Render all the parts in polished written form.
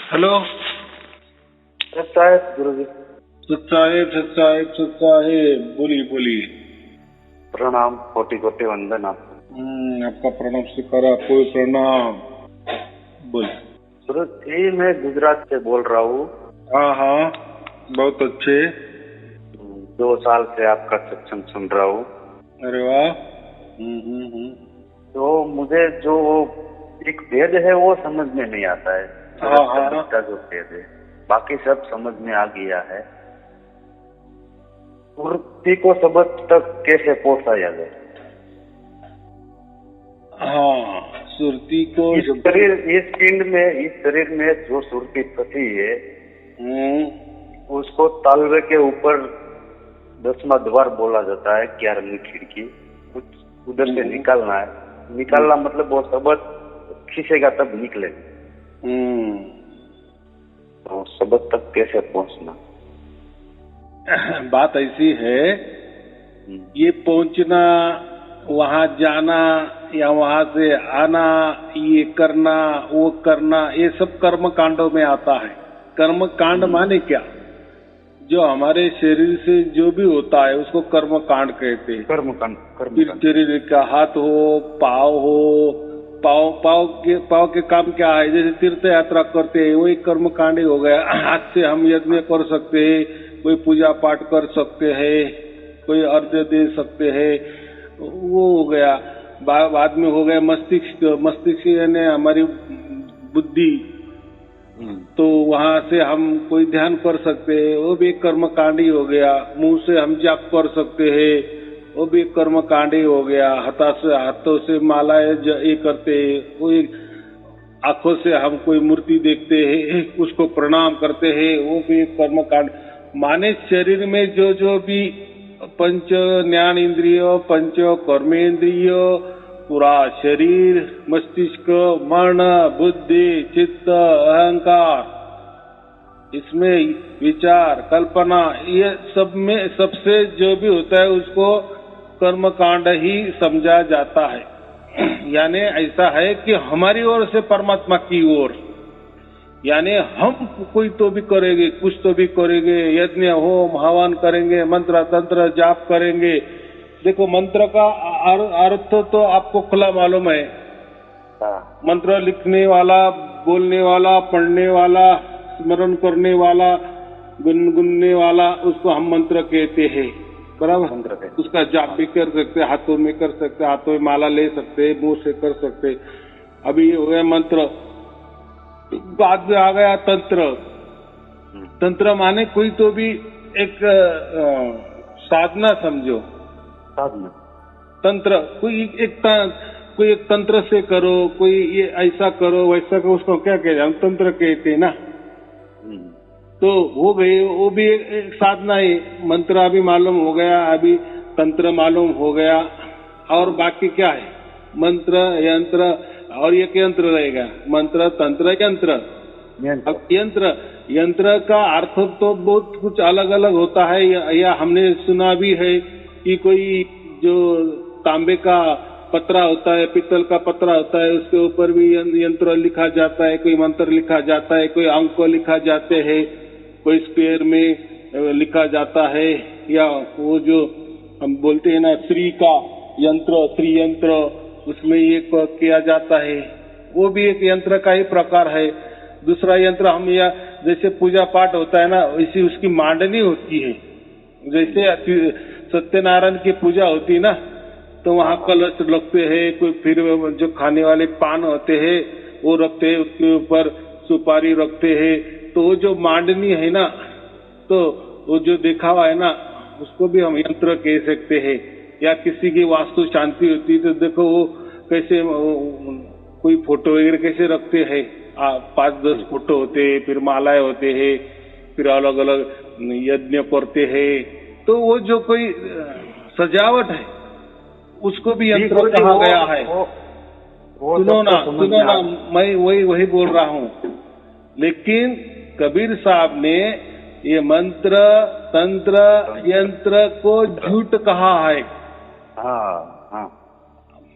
Hello. साहेब गुरु जी। साहेब बोलिए बोलिए। प्रणाम, कोटि कोटि वंदन आपको। आपका प्रणाम स्वीकार, आपको प्रणाम। बोलिए। गुरु जी, मैं गुजरात से बोल रहा हूँ। हाँ हाँ, बहुत अच्छे। 2 साल से आपका सत्संग सुन रहा हूँ। अरे वाह। तो मुझे जो एक वेद है वो समझ में नहीं आता है। हाँ का जो वेद है, बाकी सब समझ में आ गया है। मूर्ति को सबक तक कैसे पहुंचाया जाए? हाँ, सुरती को इस शरीर में जो सुरती फंसी है, उसको तालवे के ऊपर 10वां द्वार बोला जाता है, 11वीं खिड़की। कुछ उधर से निकालना है। निकालना मतलब वो शब्द खींचेगा तब निकलेगा। तो शब्द तक कैसे पहुंचना? बात ऐसी है, ये पहुंचना, वहां जाना या वहां से आना, ये करना वो करना, ये सब कर्म कांडों में आता है। कर्म कांड माने क्या? जो हमारे शरीर से जो भी होता है उसको कर्म कांड कहते हैं। कर्म कांड। शरीर का हाथ हो, पाँव हो, पाँव के काम क्या है? जैसे तीर्थ यात्रा करते हैं, वही कर्म कांड ही हो गया। हाथ से हम यज्ञ कर सकते हैं, कोई पूजा पाठ कर सकते हैं, कोई अर्घ्य दे सकते हैं, वो हो गया। बाद में हो गया मस्तिष्क यानी हमारी बुद्धि, तो वहां से हम कोई ध्यान कर सकते हैं, वो भी एक कर्म कांड ही हो गया। मुंह से हम जाप कर सकते हैं, वो भी एक कर्म कांड ही हो गया। हाथों से मालाएं ये करते हैं, वो आंखों से हम कोई मूर्ति देखते हैं, उसको प्रणाम करते हैं, वो भी एक कर्म कांड। माने शरीर में जो जो भी पंच ज्ञान इंद्रिय, पंच कर्मेंद्रिय, पूरा शरीर, मस्तिष्क, मन, बुद्धि, चित्त, अहंकार, इसमें विचार, कल्पना, ये सब में सबसे जो भी होता है उसको कर्म कांड ही समझा जाता है। यानी ऐसा है कि हमारी ओर से परमात्मा की ओर, यानी हम कोई तो भी करेंगे, कुछ तो भी करेंगे, यज्ञ होम हवन करेंगे, मंत्र तंत्र जाप करेंगे। देखो, मंत्र का अर्थ तो आपको खुला मालूम है। मंत्र लिखने वाला, बोलने वाला, पढ़ने वाला, स्मरण करने वाला, गुनगुनने वाला, उसको हम मंत्र कहते हैं। बराबर। उसका जाप भी कर सकते, हाथों में कर सकते, हाथों में माला ले सकते, मुंह से कर सकते। अभी हो गया मंत्र। बाद में आ गया तंत्र। तंत्र माने कोई तो भी एक साधना समझो। साधना तंत्र कोई एक तंत्र से करो, कोई ये ऐसा करो वैसा करो, उसको क्या कहते हैं? हम तंत्र कहते हैं ना। तो हो गई, वो भी एक साधना है। मंत्र अभी मालूम हो गया, अभी तंत्र मालूम हो गया। और बाकी क्या है? मंत्र, यंत्र, और एक यंत्र रहेगा। मंत्र, तंत्र, यंत्र। अब यंत्र का अर्थ तो बहुत कुछ अलग अलग होता है। या हमने सुना भी है कि कोई जो तांबे का पत्रा होता है, पित्तल का पत्रा होता है, उसके ऊपर भी यंत्र लिखा जाता है, कोई मंत्र लिखा जाता है, कोई अंक लिखा जाते हैं, कोई स्क्वायर में लिखा जाता है। या वो जो हम बोलते हैं ना, श्री यंत्र, उसमें ये किया जाता है, वो भी एक यंत्र का ही प्रकार है। दूसरा यंत्र हम या जैसे पूजा पाठ होता है ना, वैसी उसकी मांडनी होती है। जैसे सत्यनारायण की पूजा होती है ना, तो वहाँ कलश रखते हैं, कोई फिर जो खाने वाले पान होते हैं वो रखते हैं, उसके ऊपर सुपारी रखते हैं। तो वो जो मांडनी है ना, तो वो जो दिखावा है ना, उसको भी हम यंत्र कह सकते हैं। या किसी की वास्तु शांति होती है तो देखो वो कैसे कोई फोटो वगैरह कैसे रखते हैं, 5-10 फोटो होते हैं, फिर मालाएं होते हैं, फिर अलग अलग यज्ञ करते हैं। तो वो जो कोई सजावट है उसको भी यंत्र कहा गया है। सुनो ना, मैं वही बोल रहा हूँ। लेकिन कबीर साहब ने ये मंत्र, तंत्र, यंत्र को झूठ कहा है। हाँ।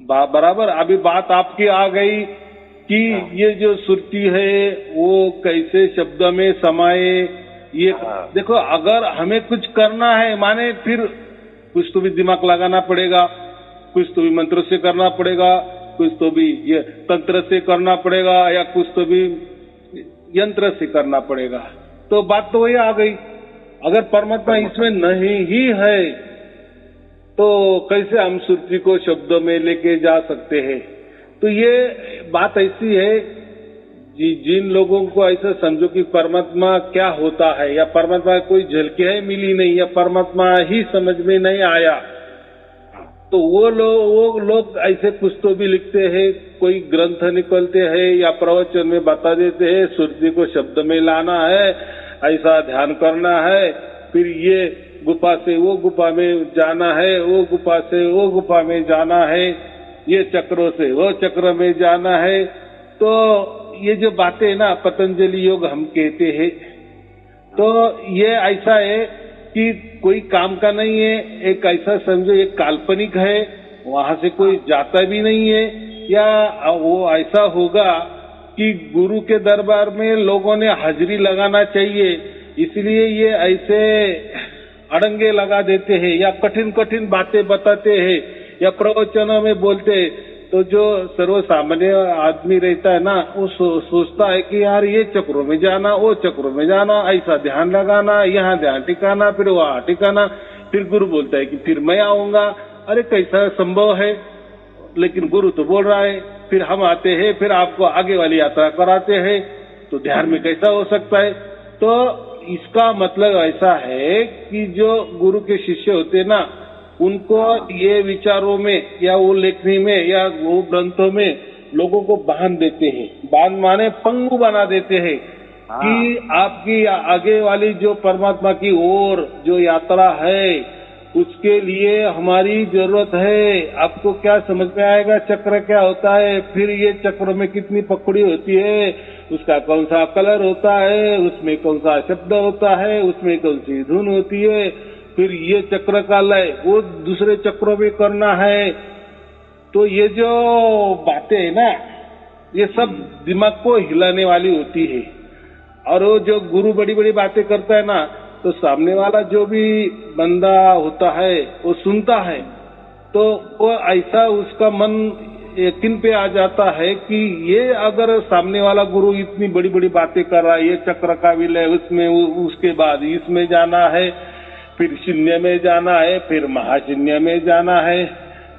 बराबर। अभी बात आपकी आ गई कि ये जो सुरती है वो कैसे शब्द में समाये। ये देखो, अगर हमें कुछ करना है माने फिर कुछ तो भी दिमाग लगाना पड़ेगा, कुछ तो भी मंत्र से करना पड़ेगा, कुछ तो भी ये तंत्र से करना पड़ेगा, या कुछ तो भी यंत्र से करना पड़ेगा। तो बात तो वही आ गई, अगर परमात्मा इसमें नहीं ही है तो कैसे हम सुरती को शब्दों में लेके जा सकते हैं। तो ये बात ऐसी है, जिन लोगों को ऐसा समझो कि परमात्मा क्या होता है, या परमात्मा कोई झलकियां मिली नहीं, या परमात्मा ही समझ में नहीं आया, तो वो लोग ऐसे कुछ तो भी लिखते हैं, कोई ग्रंथ निकलते हैं या प्रवचन में बता देते हैं सुरती को शब्द में लाना है, ऐसा ध्यान करना है, फिर ये गुफा से वो गुफा में जाना है, वो गुफा से वो गुफा में जाना है, ये चक्रों से वो चक्र में जाना है। तो ये जो बातें ना पतंजलि योग हम कहते हैं, तो ये ऐसा है कि कोई काम का नहीं है, एक ऐसा समझो एक काल्पनिक है, वहां से कोई जाता भी नहीं है, या वो ऐसा होगा कि गुरु के दरबार में लोगों ने हाजिरी लगाना चाहिए, इसलिए ये ऐसे अड़ंगे लगा देते हैं या कठिन कठिन बातें बताते हैं या प्रवचनों में बोलते हैं। तो जो सर्वसामान्य आदमी रहता है ना, वो सोचता है कि यार ये चक्रों में जाना, वो चक्रों में जाना, ऐसा ध्यान लगाना, यहाँ ध्यान टिकाना, फिर वहाँ टिकाना, फिर गुरु बोलता है कि फिर मैं आऊंगा। अरे कैसा संभव है, लेकिन गुरु तो बोल रहा है, फिर हम आते हैं, फिर आपको आगे वाली यात्रा कराते हैं, तो ध्यान में कैसा हो सकता है। तो इसका मतलब ऐसा है कि जो गुरु के शिष्य होते ना, उनको ये विचारों में या वो लेखनी में या वो ग्रंथों में लोगों को बांध देते हैं, बांध माने पंगु बना देते हैं कि आपकी आगे वाली जो परमात्मा की ओर जो यात्रा है उसके लिए हमारी जरूरत है। आपको क्या समझ में आएगा चक्र क्या होता है, फिर ये चक्र में कितनी पकड़ी होती है, उसका कौन सा कलर होता है, उसमें कौन सा शब्द होता है, उसमें कौन सी धुन होती है, फिर ये चक्र का लय वो दूसरे चक्रों में करना है। तो ये जो बातें है ना, ये सब दिमाग को हिलाने वाली होती है। और वो जो गुरु बड़ी बड़ी बातें करता है ना, तो सामने वाला जो भी बंदा होता है वो सुनता है, तो वो ऐसा उसका मन यकीन पे आ जाता है कि ये अगर सामने वाला गुरु इतनी बड़ी बड़ी बातें कर रहा है, ये चक्र का विलय, उसमें उसके बाद इसमें जाना है, फिर शून्य में जाना है, फिर महाशून्य में जाना है,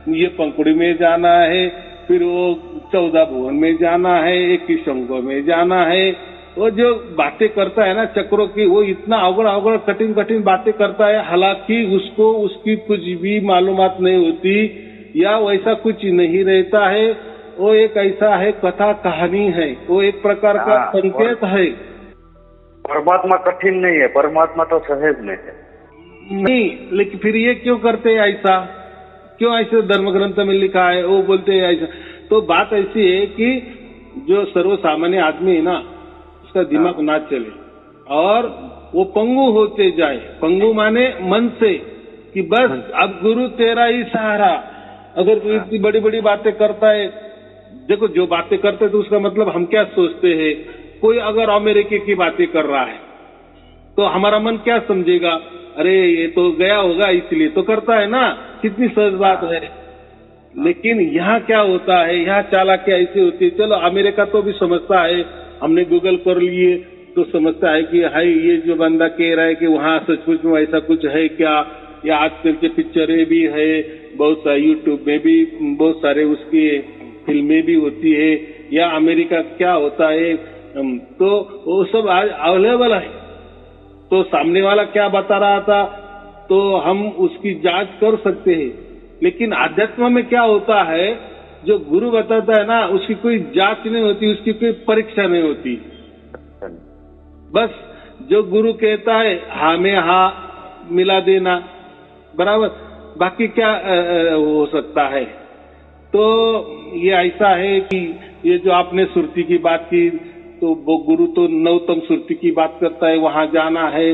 ये पंखुड़ी में जाना है, फिर वो 14 भुवन में जाना है, 21 अंगों में जाना है। वो जो बातें करता है ना चक्रों की, वो इतना अवगढ़ कठिन कठिन बातें करता है, हालांकि उसको उसकी कुछ भी मालूमात नहीं होती या वैसा कुछ नहीं रहता है। वो एक ऐसा है, कथा कहानी है, वो एक प्रकार का संकेत है। परमात्मा कठिन नहीं है, परमात्मा तो सहज में है। नहीं, लेकिन फिर ये क्यों करते हैं ऐसा, क्यों ऐसे धर्म ग्रंथ में लिखा है, वो बोलते हैं ऐसा। तो बात ऐसी है कि जो सर्वसामान्य आदमी है ना, उसका दिमाग ना चले और वो पंगु होते जाए। पंगु माने मन से कि बस अब गुरु तेरा ही सहारा। अगर कोई इतनी बड़ी बड़ी बातें करता है, देखो जो बातें करते हैं तो उसका मतलब हम क्या सोचते हैं। कोई अगर अमेरिका की बातें कर रहा है तो हमारा मन क्या समझेगा, अरे ये तो गया होगा इसलिए तो करता है ना, कितनी सहज बात है। लेकिन यहाँ क्या होता है, यहाँ चालाकी ऐसी होती है। चलो अमेरिका तो भी समझता है, हमने गूगल कर लिए तो समझता है कि हाई ये जो बंदा कह रहा है कि वहाँ सचमुच में ऐसा कुछ है क्या, या आजकल के पिक्चरें भी है, बहुत सारे यूट्यूब में भी बहुत सारे उसकी फिल्में भी होती है, या अमेरिका क्या होता है, तो वो सब आज अवेलेबल है। तो सामने वाला क्या बता रहा था तो हम उसकी जांच कर सकते हैं। लेकिन आध्यात्म में क्या होता है, जो गुरु बताता है ना, उसकी कोई जांच नहीं होती, उसकी कोई परीक्षा नहीं होती। बस जो गुरु कहता है हाँ में हाँ मिला देना, बराबर, बाकी क्या हो सकता है। तो ये ऐसा है कि ये जो आपने सुरती की बात की, तो वो गुरु तो नवतम सुरती की बात करता है, वहां जाना है,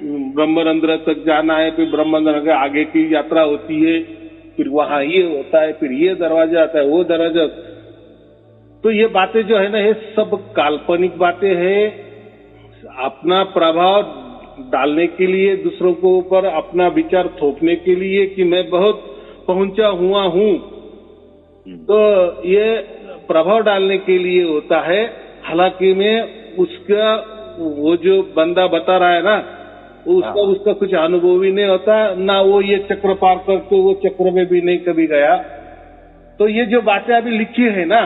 ब्रह्मरंध्र तक जाना है, फिर ब्रह्मरंध्र के आगे की यात्रा होती है, फिर वहां ये होता है, फिर ये दरवाजा आता है, वो दरवाजा। तो ये बातें जो है ना, ये सब काल्पनिक बातें हैं। अपना प्रभाव डालने के लिए, दूसरों को ऊपर अपना विचार थोपने के लिए कि मैं बहुत पहुंचा हुआ हूं, तो ये प्रभाव डालने के लिए होता है। हालांकि में उसका वो जो बंदा बता रहा है ना, उसका कुछ अनुभव ही नहीं होता ना, वो ये चक्र पार करके वो चक्र में भी नहीं कभी गया। तो ये जो बातें अभी लिखी है ना,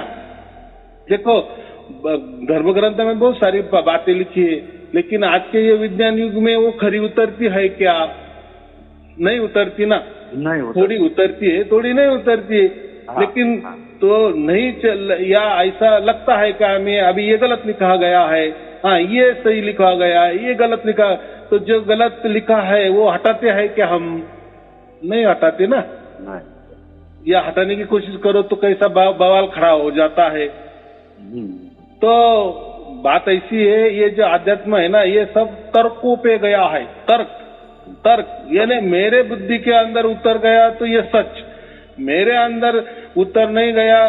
देखो धर्म ग्रंथ में बहुत सारी बातें लिखी है, लेकिन आज के ये विज्ञान युग में वो खरी उतरती है क्या? नहीं उतरती ना, नहीं उतरती। थोड़ी उतरती है, थोड़ी नहीं उतरती है। लेकिन तो नहीं चल, या ऐसा लगता है क्या हमें अभी ये गलत लिखा गया है, हाँ ये सही लिखा गया है, ये गलत लिखा, तो जो गलत लिखा है वो हटाते हैं क्या? हम नहीं हटाते ना, या हटाने की कोशिश करो तो कैसा बवाल खड़ा हो जाता है। तो बात ऐसी है, ये जो आध्यात्म है ना, ये सब तर्कों पे गया है। तर्क यानी मेरे बुद्धि के अंदर उतर गया तो ये सच, मेरे अंदर उतर नहीं गया,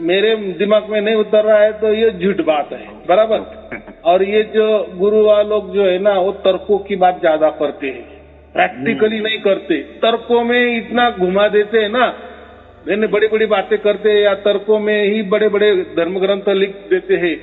मेरे दिमाग में नहीं उतर रहा है तो ये झूठ बात है, बराबर। और ये जो गुरु वाले लोग जो है ना, वो तर्कों की बात ज्यादा करते हैं, प्रैक्टिकली नहीं करते। तर्कों में इतना घुमा देते हैं ना, मैंने बड़ी बड़ी बातें करते हैं, या तर्कों में ही बड़े बड़े धर्म ग्रंथ लिख देते हैं।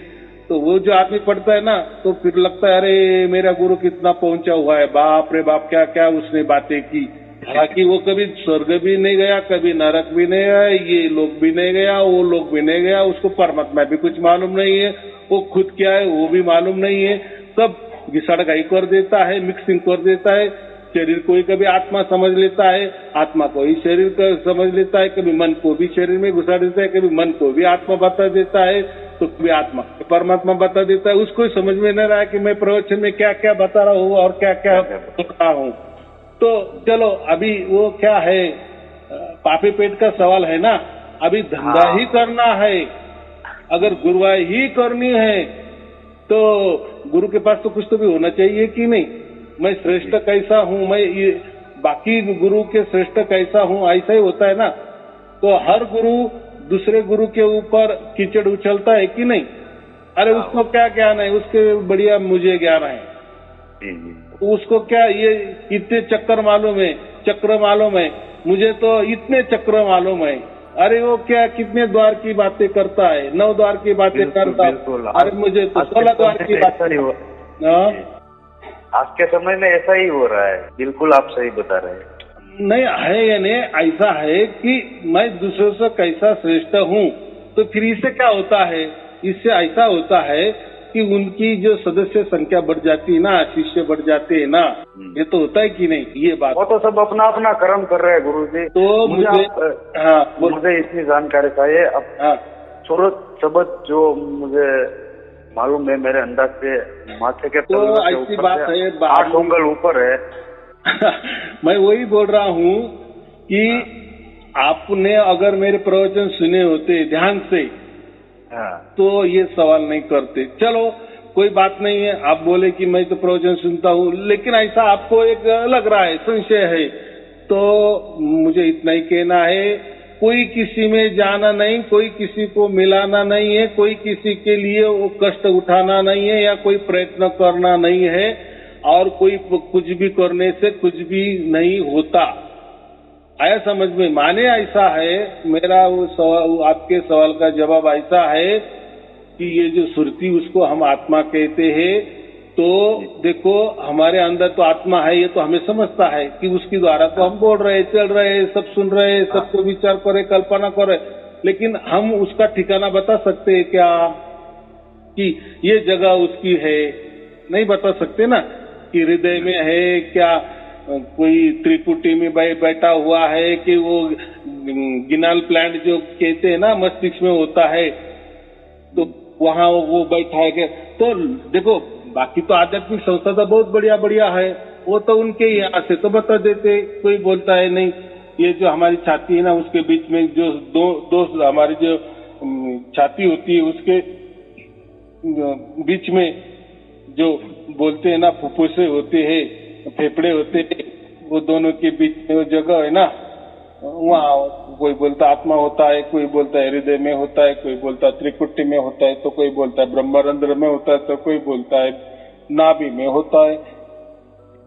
तो वो जो आदमी पढ़ता है ना, तो फिर लगता है अरे मेरा गुरु कितना पहुंचा हुआ है, बाप रे बाप क्या क्या उसने बातें की। हालांकि वो कभी स्वर्ग भी नहीं गया, कभी नरक भी नहीं गया, ये लोग भी नहीं गया, वो लोग भी नहीं गया, उसको परमात्मा भी कुछ मालूम नहीं है, वो खुद क्या है वो भी मालूम नहीं है। सब घिसड़गाई कर देता है, मिक्सिंग कर देता है। शरीर को ही कभी आत्मा समझ लेता है, आत्मा को ही शरीर का समझ लेता है, कभी मन को भी शरीर में घुसा देता है, कभी मन को भी आत्मा बता देता है, तो कभी आत्मा परमात्मा बता देता है। उसको समझ में नहीं रहा कि मैं प्रवचन में क्या क्या बता रहा हूँ और क्या क्या बता रहा हूँ। तो चलो अभी वो क्या है, पापी पेट का सवाल है ना, अभी धंधा ही करना है। अगर गुरुवाई ही करनी है तो गुरु के पास तो कुछ तो भी होना चाहिए कि नहीं। मैं श्रेष्ठ कैसा हूँ, मैं ये बाकी गुरु के श्रेष्ठ कैसा हूँ, ऐसा ही होता है ना। तो हर गुरु दूसरे गुरु के ऊपर कीचड़ उछलता है कि नहीं? अरे उसको क्या ज्ञान है, उसके बढ़िया मुझे ज्ञान है, उसको क्या ये इतने चक्कर मालूम है, चक्र मालूम है, मुझे तो इतने चक्र मालूम है। अरे वो क्या कितने द्वार की बातें करता है, 9 द्वार की बातें करता है, अरे मुझे तो 16 द्वार की बातें। आज के समय में ऐसा ही हो रहा है, बिल्कुल आप सही बता रहे हैं। नहीं है यानी ऐसा है कि मैं दूसरों से कैसा श्रेष्ठ हूँ, तो फिर इससे क्या होता है, इससे ऐसा होता है कि उनकी जो सदस्य संख्या बढ़ जाती है ना, शिष्य बढ़ जाते हैं ना, ये तो होता है कि नहीं ये बात। वो तो सब अपना अपना कर्म कर रहे हैं गुरु जी। तो मुझे इतनी जानकारी चाहिए अब। छोड़ो शब्द जो मुझे मालूम है, मेरे अंदाज से माथे के तो ऐसी बात है, 8 उंगल ऊपर है। मैं वही बोल रहा हूँ कि आपने अगर मेरे प्रवचन सुने होते ध्यान से, तो ये सवाल नहीं करते। चलो कोई बात नहीं है, आप बोले कि मैं तो प्रवचन सुनता हूँ, लेकिन ऐसा आपको एक लग रहा है, संशय है, तो मुझे इतना ही कहना है, कोई किसी में जाना नहीं, कोई किसी को मिलाना नहीं है, कोई किसी के लिए वो कष्ट उठाना नहीं है, या कोई प्रयत्न करना नहीं है, और कोई कुछ भी करने से कुछ भी नहीं होता। आया समझ में? माने ऐसा है, मेरा वो सवाल, आपके सवाल का जवाब ऐसा है कि ये जो सुरती उसको हम आत्मा कहते हैं, तो देखो हमारे अंदर तो आत्मा है, ये तो हमें समझता है कि उसके द्वारा तो हम बोल रहे, चल रहे, सब सुन रहे, सबको विचार करे, कल्पना करे, लेकिन हम उसका ठिकाना बता सकते हैं क्या कि ये जगह उसकी है? नहीं बता सकते ना, कि हृदय में है क्या, कोई त्रिपुटी में बैठा हुआ है, कि वो गिनाल प्लांट जो कहते हैं ना मस्तिष्क में होता है, तो वहाँ वो बैठा है क्या? तो देखो बाकी तो आध्यात्मिक संस्था तो बहुत बढ़िया बढ़िया है, वो तो उनके यहाँ से तो बता देते, कोई बोलता है नहीं। ये जो हमारी छाती है ना, उसके बीच में जो दो हमारी जो छाती होती है, उसके बीच में जो बोलते हैं ना फुफ्फुसे होते हैं, फेफड़े होते हैं, वो दोनों के बीच में वो जगह है ना, वहाँ कोई बोलता आत्मा होता है, कोई बोलता है हृदय में होता है, कोई बोलता है त्रिकुटी में होता है, तो कोई बोलता है ब्रह्मरंध्र में होता है, तो कोई बोलता है नाभि में होता है,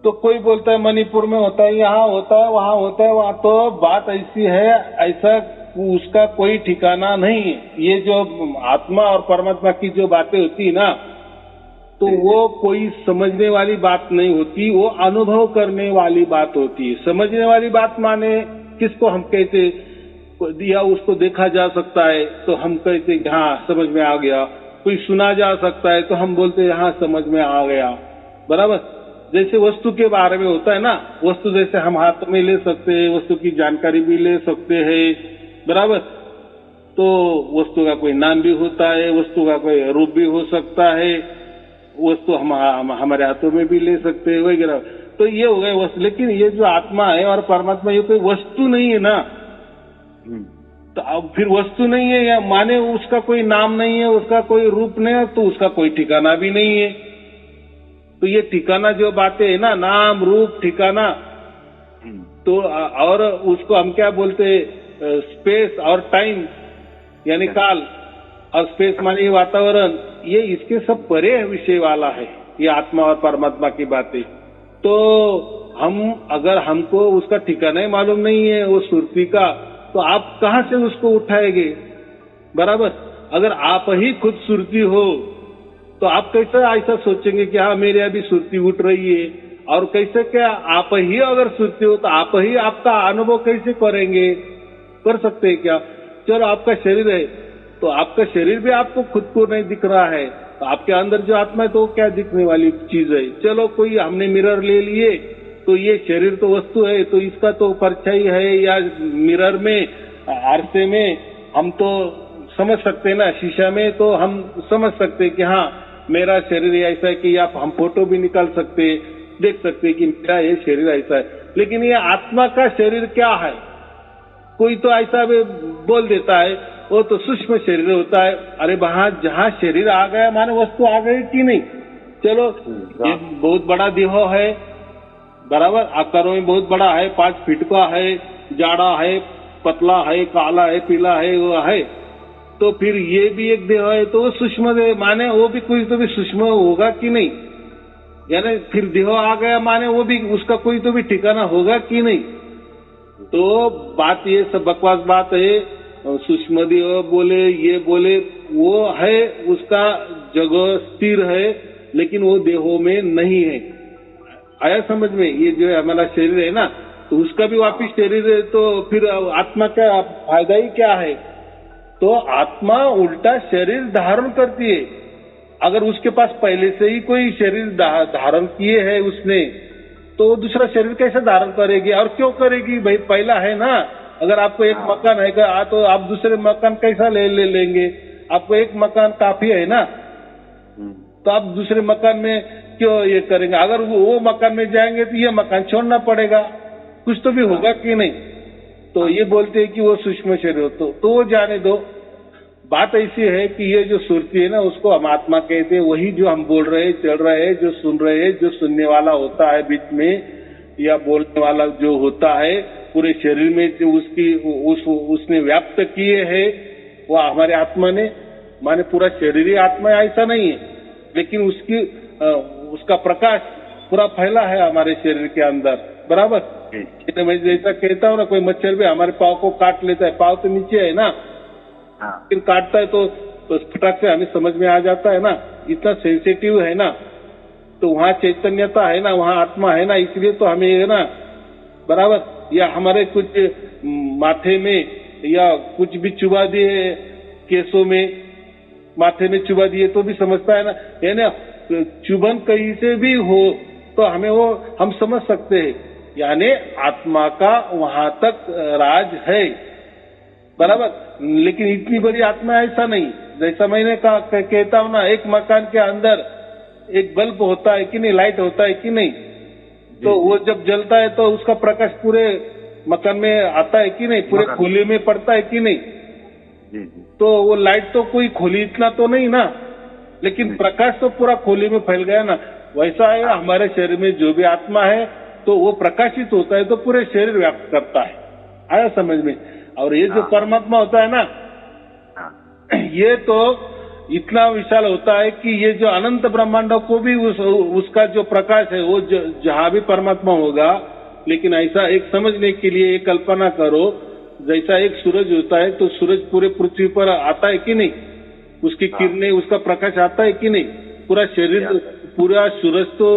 तो कोई बोलता है मणिपुर में होता है, यहाँ होता है, वहाँ होता है। वहाँ तो बात ऐसी है, ऐसा उसका कोई ठिकाना नहीं है। ये जो आत्मा और परमात्मा की जो बातें होती है ना, तो वो कोई समझने वाली बात नहीं होती, वो अनुभव करने वाली बात होती है। समझने वाली बात माने किसको हम कहते, या उसको देखा जा सकता है तो हम कहते हाँ समझ में आ गया, कोई सुना जा सकता है तो हम बोलते हाँ समझ में आ गया, बराबर। जैसे वस्तु के बारे में होता है ना, वस्तु जैसे हम हाथ में ले सकते हैं, वस्तु की जानकारी भी ले सकते हैं, बराबर। तो वस्तु का कोई नाम भी होता है, वस्तु का कोई रूप भी हो सकता है, वस्तु हम हमारे हाथों में भी ले सकते हैं वगैरह। तो ये हो गए वस्तु। लेकिन ये जो आत्मा है और परमात्मा, ये कोई वस्तु नहीं है ना। तो अब फिर वस्तु नहीं है या माने उसका कोई नाम नहीं है, उसका कोई रूप नहीं है, तो उसका कोई ठिकाना भी नहीं है। तो ये ठिकाना जो बातें है ना, नाम रूप ठिकाना, तो और उसको हम क्या बोलते हैं, स्पेस और टाइम यानी काल, और स्पेस माने वातावरण, ये इसके सब परे विषय वाला है ये आत्मा और परमात्मा की बातें। तो हम अगर हमको उसका ठिकाना ही मालूम नहीं है वो सुरती का, तो आप कहाँ से उसको उठाएंगे, बराबर। अगर आप ही खुद सुरती हो तो आप कैसे ऐसा सोचेंगे कि हाँ मेरे अभी सुरती उठ रही है, और कैसे क्या आप ही अगर सुरती हो तो आप ही आपका अनुभव कैसे करेंगे, कर सकते हैं क्या। चलो आपका शरीर है तो आपका शरीर भी आपको खुद को नहीं दिख रहा है, तो आपके अंदर जो आत्मा है तो क्या दिखने वाली चीज है। चलो कोई हमने मिरर ले लिए, तो ये शरीर तो वस्तु है, तो इसका तो परछाई है, या मिरर में आरसे में हम तो समझ सकते हैं ना, शीशा में तो हम समझ सकते हैं कि हाँ मेरा शरीर ऐसा है कि आप हम फोटो भी निकाल सकते, देख सकते कि मेरा ये शरीर ऐसा है। लेकिन ये आत्मा का शरीर क्या है, कोई तो ऐसा भी बोल देता है वो तो सूक्ष्म शरीर होता है। अरे वहां जहाँ शरीर आ गया माने वस्तु आ गई कि नहीं। चलो ये बहुत बड़ा देह है, बराबर, आकारों में बहुत बड़ा है, 5 फीट का है, जाड़ा है, पतला है, काला है, पीला है, वो है। तो फिर ये भी एक देह है, तो वो सूक्ष्म देह माने वो भी कोई तो भी सूक्ष्म होगा कि नहीं, यानी फिर देह आ गया माने वो भी उसका कोई तो भी ठिकाना होगा कि नहीं। तो बात ये सब बकवास बात है, सूक्ष्म देह बोले ये बोले, वो है उसका जगह स्थिर है, लेकिन वो देहों में नहीं है। आया समझ में। ये जो है हमारा शरीर है ना, तो उसका भी वापिस शरीर है, तो फिर आत्मा का फायदा ही क्या है। तो आत्मा उल्टा शरीर धारण करती है। अगर उसके पास पहले से ही कोई शरीर धारण किए है उसने, तो दूसरा शरीर कैसे धारण करेगी और क्यों करेगी भाई, पहला है ना। अगर आपको एक मकान है तो आप दूसरे मकान कैसा ले लेंगे, आपको एक मकान काफी है ना, तो आप दूसरे मकान में क्यों ये करेंगे। अगर वो मकान में जाएंगे तो ये मकान छोड़ना पड़ेगा, कुछ तो भी होगा कि नहीं। तो ये बोलते हैं कि वो सूक्ष्म शरीर हो, तो वो जाने दो। बात ऐसी है कि ये जो सुरती है ना, उसको हम आत्मा कहते हैं। वही जो हम बोल रहे हैं, चल रहे हैं, जो सुन रहे हैं, जो सुनने वाला होता है बीच में, या बोलने वाला जो होता है पूरे शरीर में जो उसने व्याप्त किए है, वो हमारे आत्मा ने, माने पूरा शरीर ही आत्मा है ऐसा नहीं है, लेकिन उसका प्रकाश पूरा फैला है हमारे शरीर के अंदर, बराबर। मैं जैसा कहता हूँ ना, कोई मच्छर भी हमारे पाँव को काट लेता है, पाँव तो नीचे है ना, फिर काटता है तो फटाक से हमें समझ में आ जाता है ना, इतना सेंसिटिव है ना। तो वहाँ चैतन्यता है ना, वहाँ आत्मा है ना, इसलिए तो हमें है ना, बराबर। या हमारे कुछ माथे में या कुछ भी चुबा दिए केसों में, माथे में चुबा दिए तो भी समझता है ना, है ना। चुभन कहीं से भी हो तो हमें वो हम समझ सकते हैं, यानी आत्मा का वहां तक राज है, बराबर। लेकिन इतनी बड़ी आत्मा ऐसा नहीं। जैसा मैंने कहता हूं ना, एक मकान के अंदर एक बल्ब होता है कि नहीं, लाइट होता है कि नहीं, तो वो जब जलता है तो उसका प्रकाश पूरे मकान में आता है कि नहीं, पूरे खोले में पड़ता है कि नहीं। तो वो लाइट तो कोई खोली इतना तो नहीं ना, लेकिन प्रकाश तो पूरा खोली में फैल गया ना। वैसा है हमारे शरीर में जो भी आत्मा है, तो वो प्रकाशित होता है तो पूरे शरीर व्याप्त करता है। आया समझ में। और ये जो परमात्मा होता है ना, ये तो इतना विशाल होता है कि ये जो अनंत ब्रह्मांडों को भी उसका जो प्रकाश है वो जहां भी परमात्मा होगा। लेकिन ऐसा एक समझने के लिए एक कल्पना करो, जैसा एक सूरज होता है तो सूरज पूरे पृथ्वी पर आता है कि नहीं, उसकी किरणें, उसका प्रकाश आता है कि नहीं, पूरा शरीर, पूरा सूरज तो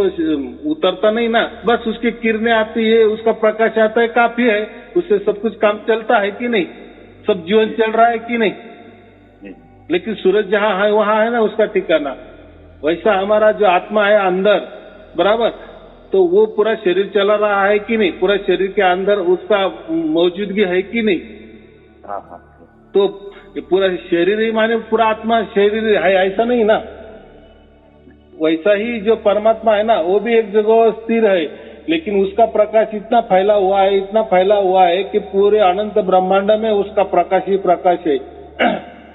उतरता नहीं ना, बस उसकी किरणें आती है, उसका प्रकाश आता है, काफी है, उससे सब कुछ काम चलता है कि नहीं, सब जीवन चल रहा है कि नहीं। लेकिन सूरज जहां है वहां है ना उसका ठिकाना। वैसा हमारा जो आत्मा है अंदर, बराबर, तो वो पूरा शरीर चला रहा है कि नहीं, पूरा शरीर के अंदर उसका मौजूदगी है कि नहीं। तो पूरा शरीर ही माने पूरा आत्मा शरीर है, ऐसा नहीं ना। वैसा ही जो परमात्मा है ना वो भी एक जगह स्थिर है, लेकिन उसका प्रकाश इतना फैला हुआ है, इतना फैला हुआ है कि पूरे अनंत ब्रह्मांड में उसका प्रकाश ही प्रकाश है।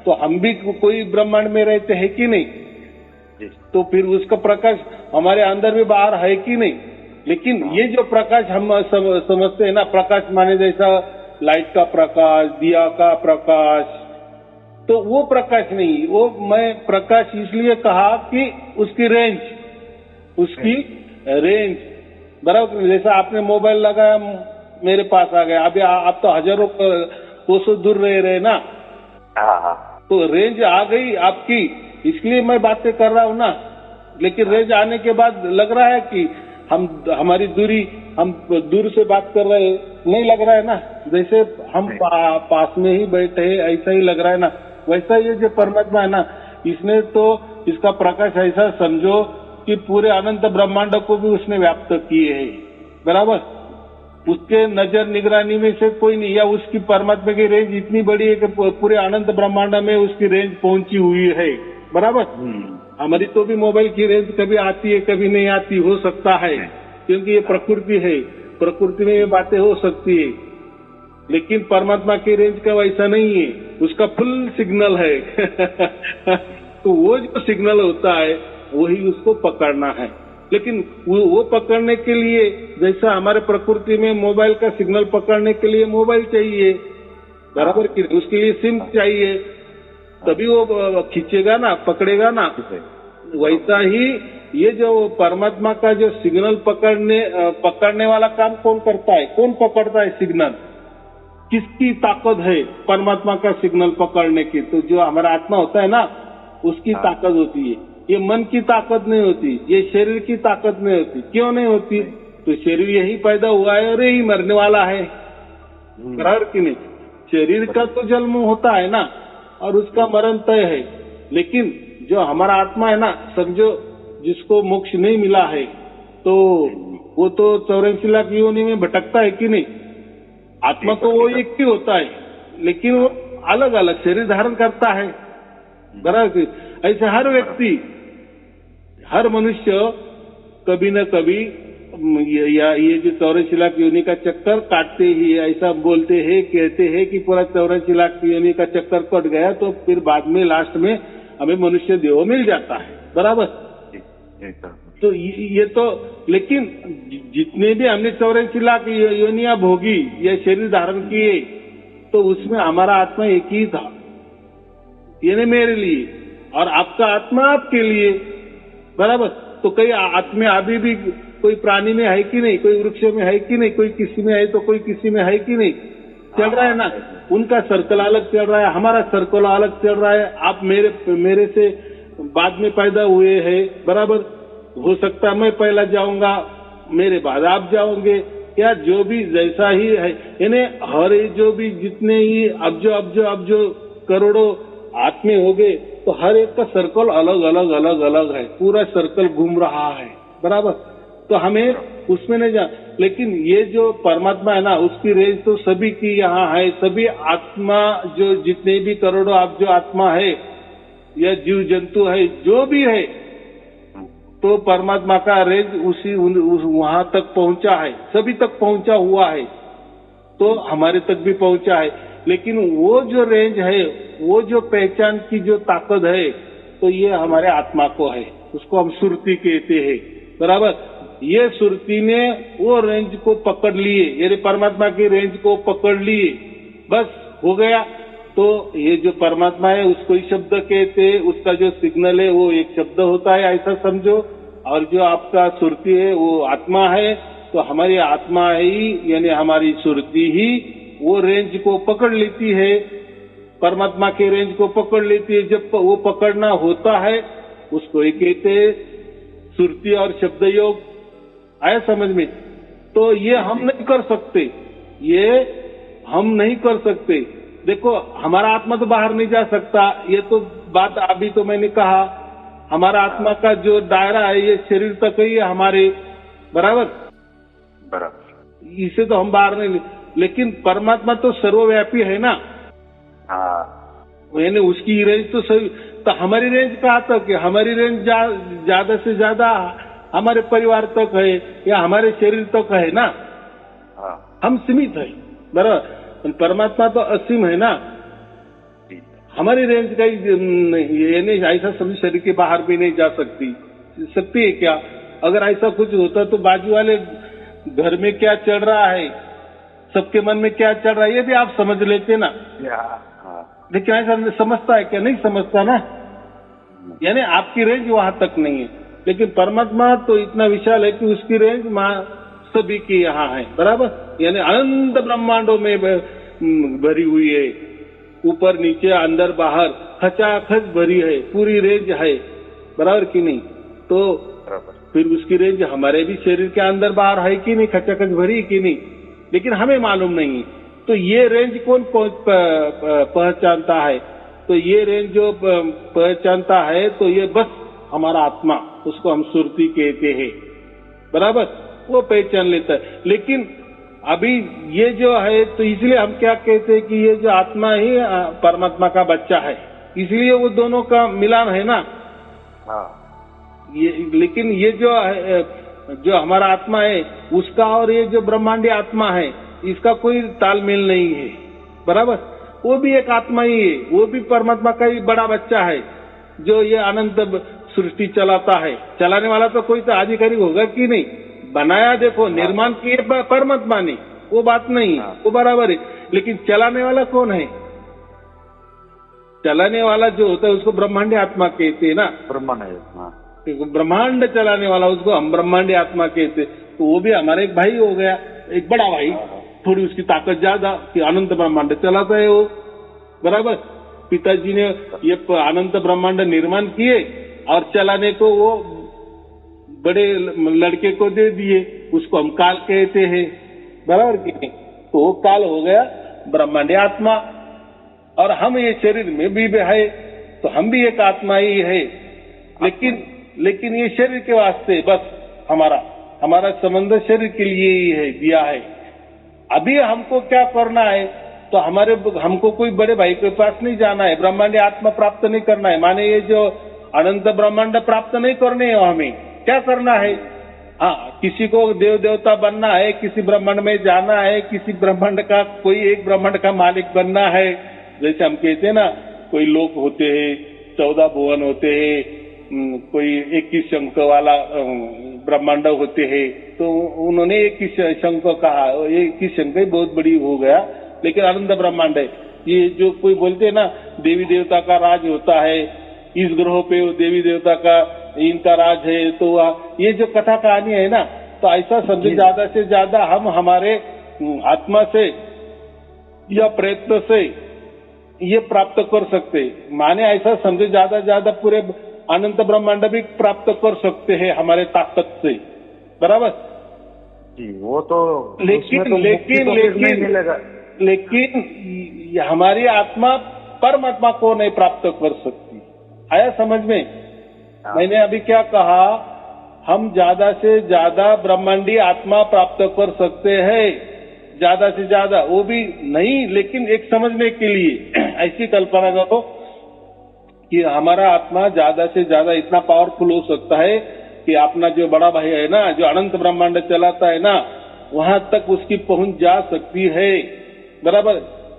तो हम भी कोई ब्रह्मांड में रहते हैं कि नहीं, तो फिर उसका प्रकाश हमारे अंदर भी बाहर है कि नहीं। लेकिन ये जो प्रकाश हम समझते हैं ना, प्रकाश माने जैसा लाइट का प्रकाश, दिया का प्रकाश, तो वो प्रकाश नहीं। वो मैं प्रकाश इसलिए कहा कि उसकी रेंज, उसकी रेंज, बराबर। जैसा आपने मोबाइल लगाया, मेरे पास आ गया, अभी आप तो हजारों कोसों दूर रह रहे ना, तो रेंज आ गई आपकी, इसलिए मैं बातें कर रहा हूँ ना। लेकिन रेंज आने के बाद लग रहा है कि हमारी दूरी, हम दूर से बात कर रहे हैं, नहीं लग रहा है ना, जैसे हम पास में ही बैठे हैं ऐसा ही लग रहा है ना। वैसा ये जो परमात्मा है ना, इसने तो इसका प्रकाश ऐसा समझो कि पूरे अनंत ब्रह्मांड को भी उसने व्याप्त किए है, बराबर। उसके नजर निगरानी में से कोई नहीं, या उसकी परमात्मा की रेंज इतनी बड़ी है कि पूरे अनंत ब्रह्मांड में उसकी रेंज पहुंची हुई है, बराबर। हमारी तो भी मोबाइल की रेंज कभी आती है कभी नहीं आती, हो सकता है, क्योंकि ये प्रकृति है, प्रकृति में ये बातें हो सकती है। लेकिन परमात्मा की रेंज का वैसा नहीं है, उसका फुल सिग्नल है। तो वो जो सिग्नल होता है वही उसको पकड़ना है। लेकिन वो पकड़ने के लिए, जैसा हमारे प्रकृति में मोबाइल का सिग्नल पकड़ने के लिए मोबाइल चाहिए, बराबर की, उसके लिए सिम चाहिए, तभी वो खींचेगा ना, पकड़ेगा ना। वैसा ही ये जो परमात्मा का जो सिग्नल पकड़ने वाला काम कौन करता है, कौन पकड़ता है सिग्नल, किसकी ताकत है परमात्मा का सिग्नल पकड़ने की? तो जो हमारा आत्मा होता है ना, उसकी ताकत होती है। ये मन की ताकत नहीं होती, ये शरीर की ताकत नहीं होती। क्यों नहीं होती? तो शरीर यही पैदा हुआ है और यही मरने वाला है, बराबर कि नहीं। शरीर का तो जन्म होता है ना और उसका मरण तय है। लेकिन जो हमारा आत्मा है ना, समझो जिसको मोक्ष नहीं मिला है, तो वो तो 84 लाख योनि में भटकता है कि नहीं। आत्मा तो वो एक ही होता है, लेकिन वो अलग अलग शरीर धारण करता है, बराबर। ऐसे हर व्यक्ति, हर मनुष्य कभी न कभी ये जो 84 लाख योनि का चक्कर काटते ही, ऐसा बोलते हैं, कहते हैं कि पूरा 84 लाख योनि का चक्कर कट गया तो फिर बाद में लास्ट में हमें मनुष्य देह मिल जाता है, बराबर। तो ये तो, लेकिन जितने भी हमने 84 लाख योनियां भोगी या शरीर धारण किए, तो उसमें हमारा आत्मा एक ही था, यानी मेरे लिए, और आपका आत्मा आपके लिए, बराबर। तो कई आत्मा अभी भी कोई प्राणी में है कि नहीं, कोई वृक्ष में है कि नहीं, कोई किसी में है तो कोई किसी में है कि नहीं, चल रहा है ना। उनका सर्कल अलग चल रहा है, हमारा सर्कल अलग चल रहा है। आप मेरे से बाद में पैदा हुए हैं, बराबर। हो सकता है मैं पहला जाऊंगा, मेरे बाद आप जाओगे, या जो भी जैसा ही है, यानी हर जो भी जितने ही अब्जो करोड़ों आत्मे हो गए, तो हर एक का सर्कल अलग अलग है, पूरा सर्कल घूम रहा है, बराबर। तो हमें उसमें नहीं जा, लेकिन ये जो परमात्मा है ना, उसकी रेंज तो सभी की यहाँ है। सभी आत्मा, जो जितने भी करोड़ों आप जो आत्मा है या जीव जंतु है, जो भी है, तो परमात्मा का रेंज वहां तक पहुंचा है, सभी तक पहुंचा हुआ है, तो हमारे तक भी पहुंचा है। लेकिन वो जो रेंज है, वो जो पहचान की जो ताकत है, तो ये हमारे आत्मा को है, उसको हम सुरती कहते हैं, बराबर। ये सुरती ने वो रेंज को पकड़ लिए, यानी परमात्मा की रेंज को पकड़ लिए, बस हो गया। तो ये जो परमात्मा है उसको ही शब्द कहते, उसका जो सिग्नल है वो एक शब्द होता है, ऐसा समझो। और जो आपका सुरती है वो आत्मा है, तो हमारी आत्मा ही यानी हमारी सुरती ही वो रेंज को पकड़ लेती है, परमात्मा के रेंज को पकड़ लेती है। जब वो पकड़ना होता है उसको ही कहते हैं सुरती और शब्द योग। आया समझ में? तो ये हम नहीं कर सकते, ये हम नहीं कर सकते। देखो हमारा आत्मा तो बाहर नहीं जा सकता, ये तो बात अभी तो मैंने कहा। हमारा आत्मा का जो दायरा है ये शरीर तक ही है हमारे, बराबर बराबर। इसे तो हम बाहर नहीं, लेकिन परमात्मा तो सर्वव्यापी है ना। हाँ, यानी उसकी रेंज तो सही, तो हमारी रेंज कहाँ तक है? हमारी रेंज ज्यादा से ज्यादा हमारे परिवार तक है या हमारे शरीर तक है ना। हाँ, हम सीमित है, बराबर। परमात्मा तो असीम है ना। हमारी रेंज का यानी ऐसा सभी शरीर के बाहर भी नहीं जा सकती है क्या? अगर ऐसा कुछ होता तो बाजू वाले घर में क्या चल रहा है, सबके मन में क्या चल रहा है, ये भी आप समझ लेते ना। लेकिन ऐसा समझता है क्या? नहीं समझता ना। यानी आपकी रेंज वहां तक नहीं है, लेकिन परमात्मा तो इतना विशाल है कि उसकी रेंज सभी की यहाँ है, बराबर। यानी अनंत ब्रह्मांडों में भरी हुई है, ऊपर नीचे अंदर बाहर खचाखच भरी है, पूरी रेंज है, बराबर कि नहीं? तो फिर उसकी रेंज हमारे भी शरीर के अंदर बाहर है कि नहीं, खचाखच भरी कि नहीं, लेकिन हमें मालूम नहीं है। तो ये रेंज कौन पहचानता है? तो ये रेंज जो पहचानता है तो ये बस हमारा आत्मा, उसको हम सुरती कहते हैं, बराबर, वो पहचान लेता है। लेकिन अभी ये जो है, तो इसलिए हम क्या कहते हैं कि ये जो आत्मा ही परमात्मा का बच्चा है, इसलिए वो दोनों का मिलान है ना। ये लेकिन ये जो हमारा आत्मा है उसका और ये जो ब्रह्मांडी आत्मा है इसका कोई तालमेल नहीं है, बराबर। वो भी एक आत्मा ही है, वो भी परमात्मा का ही बड़ा बच्चा है जो ये अनंत सृष्टि चलाता है। चलाने वाला तो कोई तो अधिकारी होगा कि नहीं, बनाया देखो, निर्माण किए परमात्मा ने, वो बात नहीं, वो बराबर है। लेकिन चलाने वाला कौन है? चलाने वाला जो होता है उसको ब्रह्मांडी आत्मा कहते हैं ना। ब्रह्मांड चलाने वाला उसको हम ब्रह्मांडी आत्मा कहते। तो वो भी हमारा एक भाई हो गया, एक बड़ा भाई, थोड़ी उसकी ताकत ज्यादा कि अनंत ब्रह्मांड चलाता है वो, बराबर। पिताजी ने ये अनंत ब्रह्मांड निर्माण किए और चलाने को वो बड़े लड़के को दे दिए, उसको हम काल कहते हैं, बराबर कि नहीं? तो वो काल हो गया ब्रह्मांडी आत्मा, और हम ये शरीर में भी है, तो हम भी एक आत्मा ही है। लेकिन ये शरीर के वास्ते बस हमारा संबंध शरीर के लिए ही है, दिया है। अभी हमको क्या करना है? तो हमको कोई बड़े भाई के पास नहीं जाना है, ब्रह्मांडी आत्मा प्राप्त नहीं करना है, माने ये जो अनंत ब्रह्मांड प्राप्त नहीं करने है। हमें क्या करना है? हाँ, किसी को देव देवता बनना है, किसी ब्रह्मांड में जाना है, किसी ब्रह्मांड का कोई एक ब्रह्मांड का मालिक बनना है। जैसे हम कहते हैं ना, कोई लोक होते हैं, 14 भुवन होते हैं, कोई 21 शंख वाला ब्रह्मांड होते हैं। तो उन्होंने 21 शंख कहा, 21 शंख ही बहुत बड़ी हो गया, लेकिन अनंत ब्रह्मांड है। ये जो कोई बोलते हैं ना, देवी देवता का राज होता है, इस ग्रह पे देवी देवता का इनका राज है, तो ये जो कथा कहानी है ना, तो ऐसा समझे ज्यादा से ज्यादा हम हमारे आत्मा से या प्रयत्न से ये प्राप्त कर सकते, माने ऐसा समझे ज्यादा ज्यादा पूरे अनंत ब्रह्मांड भी प्राप्त कर सकते हैं हमारे ताकत से, बराबर जी। वो तो लेकिन हमारी आत्मा परमात्मा को नहीं प्राप्त कर सकती। आया समझ में? मैंने अभी क्या कहा, हम ज्यादा से ज्यादा ब्रह्मांडी आत्मा प्राप्त कर सकते हैं, ज्यादा से ज्यादा, वो भी नहीं, लेकिन एक समझने के लिए ऐसी कल्पना करो कि हमारा आत्मा ज्यादा से ज्यादा इतना पावरफुल हो सकता है कि अपना जो बड़ा भाई है ना, जो अनंत ब्रह्मांड चलाता है ना, वहां तक उसकी पहुंच जा सकती है, बराबर।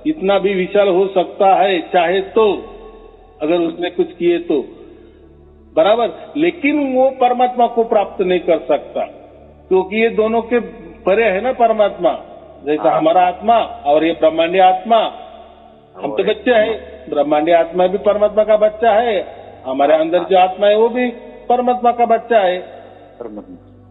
इतना भी विशाल हो सकता है चाहे तो, अगर उसने कुछ किए तो, बराबर। लेकिन वो परमात्मा को प्राप्त नहीं कर सकता। क्योंकि ये दोनों के परे है ना परमात्मा। जैसा हमारा आत्मा और ये ब्रह्मांडीय आत्मा, हम तो बच्चे हैं, ब्रह्मांडीय आत्मा भी परमात्मा का बच्चा है, हमारे अंदर जो आत्मा है वो भी परमात्मा का बच्चा है।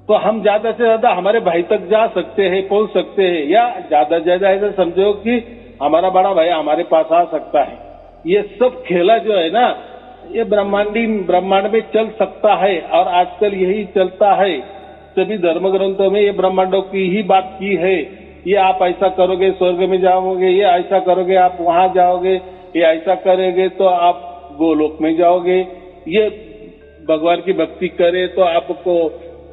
तो हम ज्यादा से ज्यादा हमारे भाई तक जा सकते हैं, पहुंच सकते हैं, या ज्यादा से ज्यादा ऐसा समझो कि हमारा बड़ा भाई हमारे पास आ सकता है। ये सब खेला जो है ना, ये ब्रह्मांड में चल सकता है, और आजकल यही चलता है। सभी धर्म ग्रंथों में ये ब्रह्मांडों की ही बात की है। ये आप ऐसा करोगे स्वर्ग में जाओगे, ये ऐसा करोगे आप वहां जाओगे, ये ऐसा करोगे तो आप गोलोक में जाओगे, ये भगवान की भक्ति करे तो आपको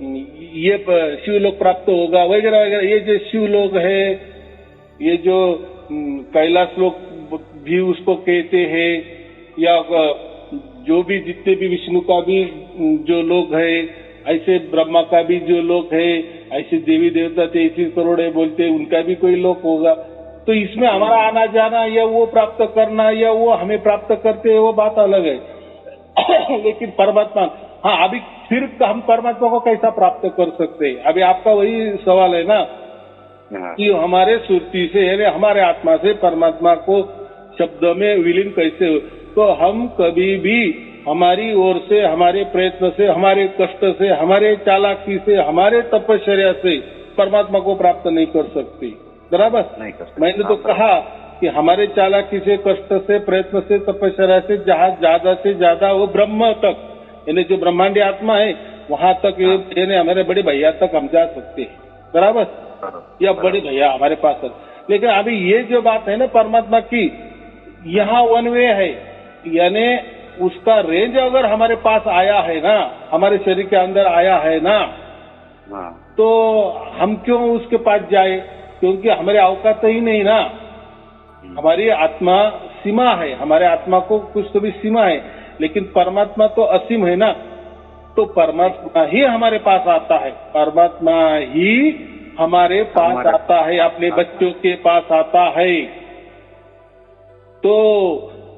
ये शिवलोक प्राप्त होगा, वगैरह वगैरह। ये जो शिवलोक है, ये जो कैलाश लोक भी उसको कहते हैं, या जो भी जितने भी विष्णु का भी जो लोक है, ऐसे ब्रह्मा का भी जो लोक है, ऐसे देवी देवता 33 करोड़ है बोलते हैं, उनका भी कोई लोक होगा। तो इसमें हमारा आना जाना या वो प्राप्त करना या वो हमें प्राप्त करते हैं, वो बात अलग है। लेकिन परमात्मा, हाँ, अभी फिर हम परमात्मा को कैसा प्राप्त कर सकते हैं? अभी आपका वही सवाल है ना कि हमारे सुरती से यानी हमारे आत्मा से परमात्मा को शब्द में विलीन कैसे हो? तो हम कभी भी हमारी ओर से, हमारे प्रयत्न से, हमारे कष्ट से, हमारे चालाकी से, हमारे तपश्चर्या से परमात्मा को प्राप्त नहीं कर सकते। बराबर नहीं कर सकते। मैंने तो कहा कि हमारे चालाकी से, कष्ट से, प्रयत्न से, तपश्चर्या से जहाँ ज्यादा से ज्यादा वो ब्रह्म तक, यानी जो ब्रह्मांडीय आत्मा है वहां तक, यानी हमारे बड़े भैया तक हम जा सकते हैं। बराबर, या बड़े भैया हमारे पास है। लेकिन अभी ये जो बात है ना परमात्मा की, यहाँ वन वे है, यानी उसका रेंज अगर हमारे पास आया है ना, हमारे शरीर के अंदर आया है ना, तो हम क्यों उसके पास जाए? क्योंकि हमारे औकात ही नहीं ना। हमारी आत्मा सीमा है, हमारे आत्मा को कुछ तो भी सीमा है, लेकिन परमात्मा तो असीम है ना। तो परमात्मा ही हमारे पास आता है, परमात्मा ही हमारे पास आता है, अपने बच्चों के पास आता है। तो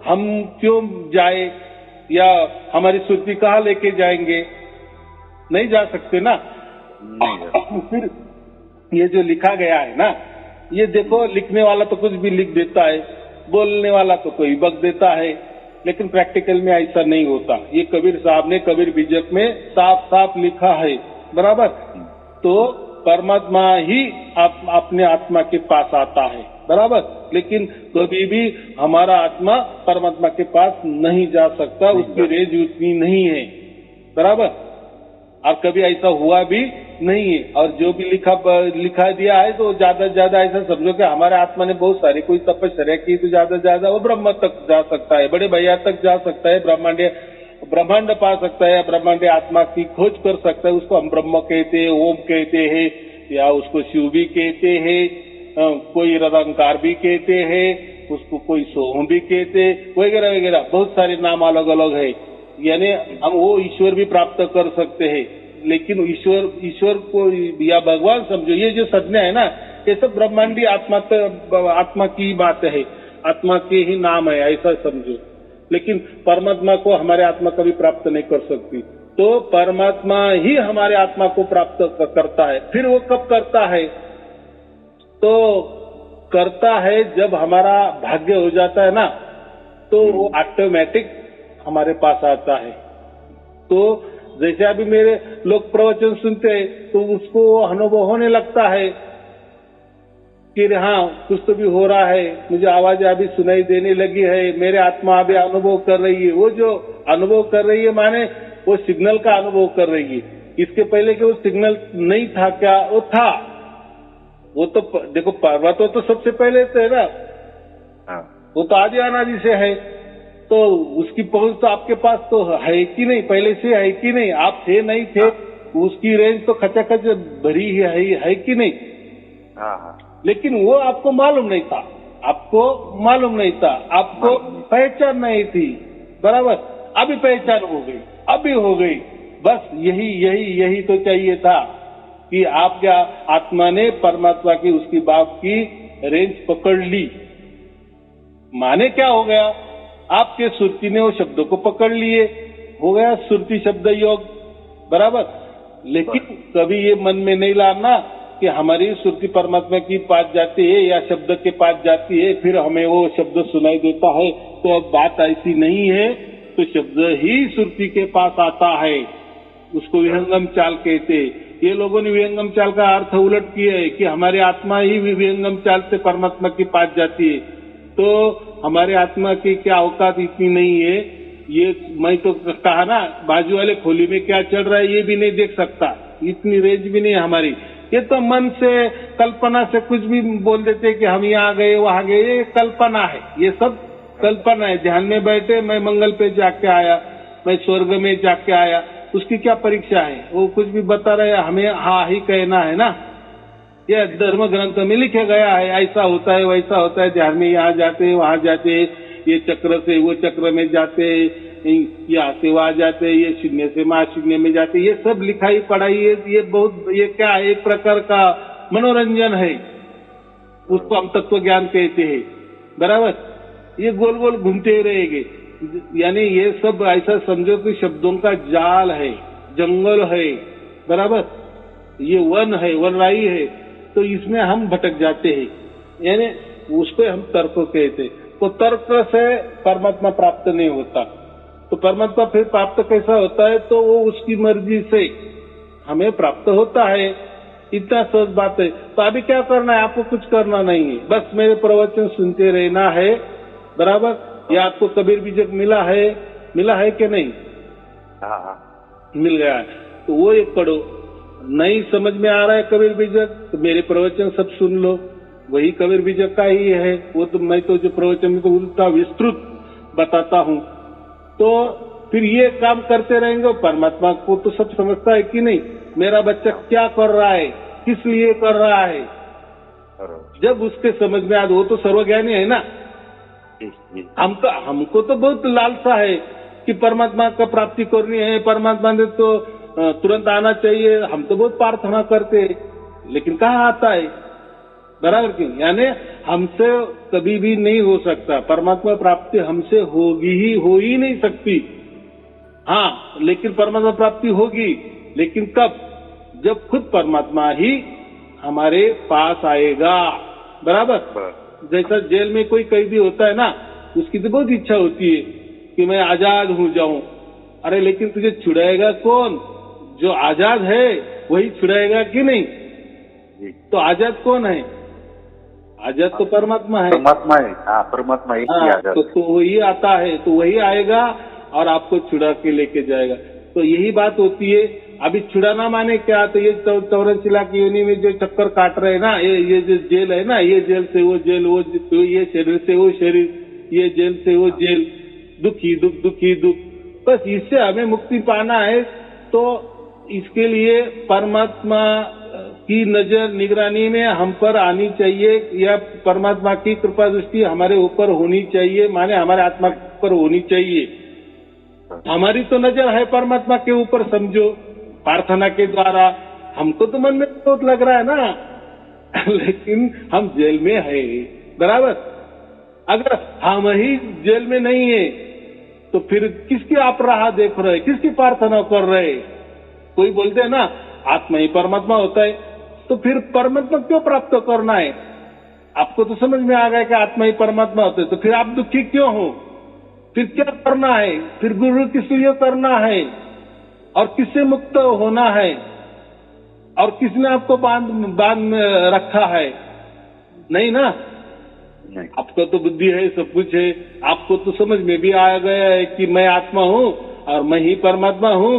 हम क्यों जाए, या हमारी सुरती कहाँ लेके जाएंगे? नहीं जा सकते ना। फिर ये जो लिखा गया है ना, ये देखो, लिखने वाला तो कुछ भी लिख देता है, बोलने वाला तो कोई बक देता है, लेकिन प्रैक्टिकल में ऐसा नहीं होता। ये कबीर साहब ने कबीर बीजक में साफ साफ लिखा है। बराबर, तो परमात्मा ही अपने आत्मा के पास आता है। बराबर, लेकिन कभी भी हमारा आत्मा परमात्मा के पास नहीं जा सकता, उसकी रेंज उतनी नहीं है। बराबर, और कभी ऐसा हुआ भी नहीं है। और जो भी लिखा दिया है तो ज्यादा से ज्यादा ऐसा समझो कि हमारे आत्मा ने बहुत सारी कोई तपस्या की, तो ज्यादा से ज्यादा वो ब्रह्म तक जा सकता है, बड़े भैया तक जा सकता है, ब्रह्मांड पा सकता है, ब्रह्मांड आत्मा की खोज कर सकता है। उसको हम ब्रह्म कहते हैं, ओम कहते हैं, या उसको शिव भी कहते हैं, कोई निरंकार भी कहते हैं, उसको कोई सोम भी कहते, वगैरह वगैरह, बहुत सारे नाम अलग अलग है। यानी हम वो ईश्वर भी प्राप्त कर सकते हैं। लेकिन ईश्वर को या भगवान समझो, ये जो संज्ञा है ना, ये सब ब्रह्मांडी आत्मा की बात है, आत्मा के ही नाम है, ऐसा समझो। लेकिन परमात्मा को हमारे आत्मा कभी प्राप्त नहीं कर सकती। तो परमात्मा ही हमारे आत्मा को प्राप्त करता है। फिर वो कब करता है? तो करता है जब हमारा भाग्य हो जाता है ना, तो वो ऑटोमेटिक हमारे पास आता है। तो जैसे अभी मेरे लोग प्रवचन सुनते हैं तो उसको अनुभव होने लगता है कि हाँ, कुछ तो भी हो रहा है, मुझे आवाजें अभी सुनाई देने लगी है, मेरे आत्मा अभी अनुभव कर रही है। वो जो अनुभव कर रही है माने वो सिग्नल का अनुभव कर रही है। इसके पहले कि वो सिग्नल नहीं था क्या? वो था। वो तो देखो, पर्वत तो सबसे पहले से है ना, वो तो आदि अनादि से है, तो उसकी पहुंच तो आपके पास तो है कि नहीं, पहले से है कि नहीं? आप थे नहीं थे, उसकी रेंज तो खचाखच भरी है कि नहीं? लेकिन वो आपको मालूम नहीं था, आपको मालूम नहीं था, आपको पहचान नहीं थी। बराबर, अभी पहचान हो गई, अभी हो गई। बस यही तो चाहिए था कि आपका आत्मा ने परमात्मा की, उसकी बाप की रेंज पकड़ ली। माने क्या हो गया? आपके सुरती ने वो शब्दों को पकड़ लिए, हो गया सुरती शब्द योग। बराबर, लेकिन कभी ये मन में नहीं लाना कि हमारी सुरती परमात्मा की पास जाती है या शब्द के पास जाती है, फिर हमें वो शब्द सुनाई देता है। तो अब बात ऐसी नहीं है, तो शब्द ही सुरती के पास आता है, उसको विहंगम चाल कहते। ये लोगों ने विहंगम चाल का अर्थ उलट किया है कि हमारी आत्मा ही विहंगम चाल से परमात्मा के पास जाती है। तो हमारे आत्मा की क्या औकात इतनी नहीं है, ये मैं तो कहा ना, बाजू वाले खोली में क्या चल रहा है ये भी नहीं देख सकता, इतनी रेंज भी नहीं है हमारी। ये तो मन से कल्पना से कुछ भी बोल देते कि हम यहाँ गए वहां गए, ये कल्पना है, ये सब कल्पना है। ध्यान में बैठे मैं मंगल पे जाके आया, मैं स्वर्ग में जाके आया, उसकी क्या परीक्षा है? वो कुछ भी बता रहे, हमें हाँ ही कहना है ना। ये धर्म ग्रंथ में लिखा गया है, ऐसा होता है वैसा होता है, ध्यान में यहाँ जाते वहां जाते, ये चक्र से वो चक्र में जाते, यहाँ से वहां जाते, ये शून्य से महाशून्य में जाते, ये सब लिखाई पढ़ाई ये बहुत, ये क्या है, एक प्रकार का मनोरंजन है, उसको हम तत्व ज्ञान कहते हैं, बराबर। ये गोल गोल घूमते रहेंगे, यानी ये सब ऐसा समझो कि शब्दों का जाल है, जंगल है, बराबर, ये वन है, वनराई है, तो इसमें हम भटक जाते हैं, यानी उसको हम तर्क कहते। तो तर्क से परमात्मा प्राप्त नहीं होता, तो परमात्मा फिर प्राप्त कैसा होता है? तो वो उसकी मर्जी से हमें प्राप्त होता है, इतना सहज बात है। तो अभी क्या करना है? आपको कुछ करना नहीं है, बस मेरे प्रवचन सुनते रहना है, बराबर। या आपको कबीर बीजक मिला है कि नहीं? हाँ, मिल गया है, तो वो एक पढ़ो। नहीं समझ में आ रहा है कबीर बीजक, तो मेरे प्रवचन सब सुन लो, वही कबीर बीजक का ही है। वो तो मैं तो जो प्रवचन में तो उल्टा विस्तृत बताता हूँ। तो फिर ये काम करते रहेंगे, परमात्मा को तो सब समझता है कि नहीं, मेरा बच्चा क्या कर रहा है, किस लिए कर रहा है, जब उसके समझ में आ, वो तो सर्वज्ञानी है ना। हमको तो बहुत लालसा है कि परमात्मा का प्राप्ति करनी है, परमात्मा ने तो तुरंत आना चाहिए, हम तो बहुत प्रार्थना करते हैं, लेकिन कहाँ आता है, बराबर क्यों? यानी हमसे कभी भी नहीं हो सकता, परमात्मा प्राप्ति हमसे हो ही नहीं सकती। हाँ, लेकिन परमात्मा प्राप्ति होगी, लेकिन कब? जब खुद परमात्मा ही हमारे पास आएगा, बराबर। जैसा जेल में कोई कैदी होता है ना, उसकी तो बहुत इच्छा होती है कि मैं आजाद हो जाऊं। अरे लेकिन तुझे छुड़ाएगा कौन? जो आजाद है वही छुड़ाएगा कि नहीं? तो आजाद कौन है? आजाद तो परमात्मा है, परमात्मा है। हाँ, परमात्मा ही आजाद। तो वही आता है, तो वही आएगा और आपको छुड़ा के लेके जाएगा। तो यही बात होती है। अभी छुड़ाना माने क्या? तो ये 84 की योनि में जो चक्कर काट रहे हैं ना, ये जो जेल है ना, ये जेल से वो जेल, वो ये शरीर से वो शरीर, ये जेल से वो जेल, दुखी दुख, बस इससे हमें मुक्ति पाना है। तो इसके लिए परमात्मा की नजर निगरानी में हम पर आनी चाहिए, या परमात्मा की कृपा दृष्टि हमारे ऊपर होनी चाहिए, माने हमारे आत्मा पर होनी चाहिए। हमारी तो नजर है परमात्मा के ऊपर, समझो, प्रार्थना के द्वारा। हमको तो मन में चोट लग रहा है ना लेकिन हम जेल में है, बराबर। अगर हम ही जेल में नहीं है तो फिर किसकी आप राह देख रहे, किसकी प्रार्थना कर रहे? कोई बोलते हैं ना आत्मा ही परमात्मा होता है, तो फिर परमात्मा क्यों प्राप्त करना है? आपको तो समझ में आ गया कि आत्मा ही परमात्मा होता है, तो फिर आप दुखी क्यों हो? फिर क्या करना है? फिर गुरु किस लिए करना है, और किससे मुक्त होना है, और किसने आपको बांध रखा है? नहीं ना, नहीं। आपको तो बुद्धि है, सब कुछ है, आपको तो समझ में भी आ गया है कि मैं आत्मा हूँ और मैं ही परमात्मा हूँ।